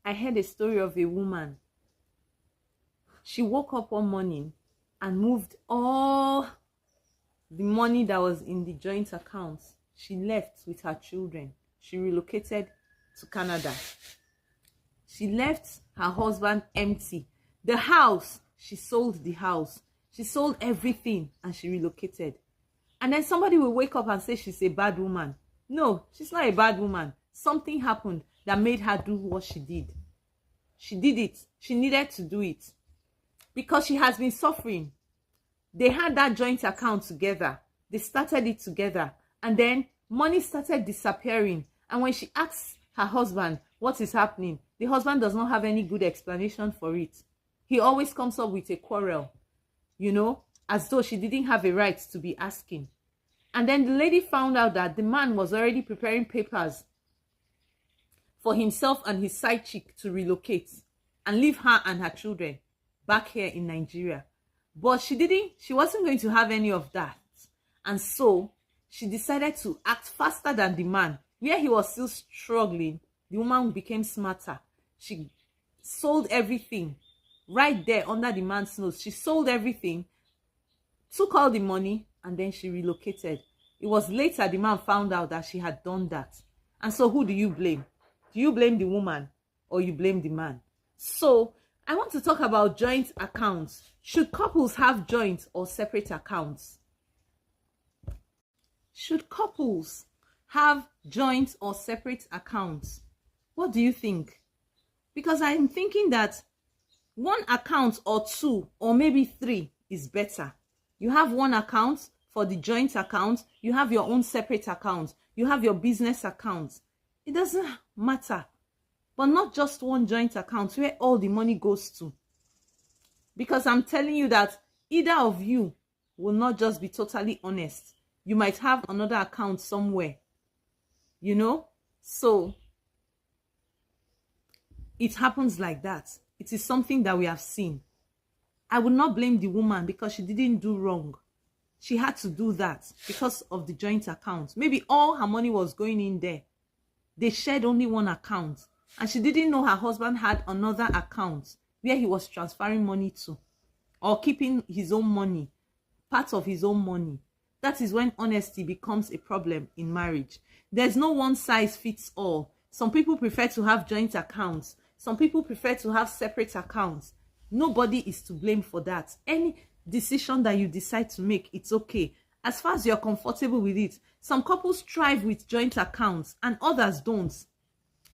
I heard a story of a woman. She woke up one morning and moved all the money that was in the joint accounts. She left with her children. She relocated to Canada. She left her husband empty. The house, she sold the house. She sold everything and she relocated. And then somebody will wake up and say she's a bad woman. No, she's not a bad woman. Something happened that made her do what she did. She did it. She needed to do it. Because she has been suffering. They had that joint account together. They started it together. And then money started disappearing. And when she asks her husband what is happening, the husband does not have any good explanation for it. He always comes up with a quarrel, as though she didn't have a right to be asking. And then the lady found out that the man was already preparing papers for himself and his side chick to relocate and leave her and her children back here in Nigeria. But she wasn't going to have any of that. And so she decided to act faster than the man. Where he was still struggling, the woman became smarter. She sold everything right there under the man's nose. She sold everything, took all the money, and then she relocated. It was later the man found out that she had done that. And so who do you blame? Do you blame the woman or you blame the man? So I want to talk about joint accounts. Should couples have joint or separate accounts? Should couples have joint or separate accounts? What do you think? Because I'm thinking that one account or two or maybe three is better. You have one account for the joint account. You have your own separate account. You have your business account. It doesn't matter. But not just one joint account where all the money goes to. Because I'm telling you that either of you will not just be totally honest. You might have another account somewhere. So it happens like that. It is something that we have seen. I would not blame the woman because she didn't do wrong. She had to do that because of the joint account. Maybe all her money was going in there. They shared only one account. And she didn't know her husband had another account where he was transferring money to or keeping his own money, part of his own money. That is when honesty becomes a problem in marriage. There's no one size fits all. Some people prefer to have joint accounts. Some people prefer to have separate accounts. Nobody is to blame for that. Any decision that you decide to make, it's okay. As far as you're comfortable with it. Some couples thrive with joint accounts and others don't.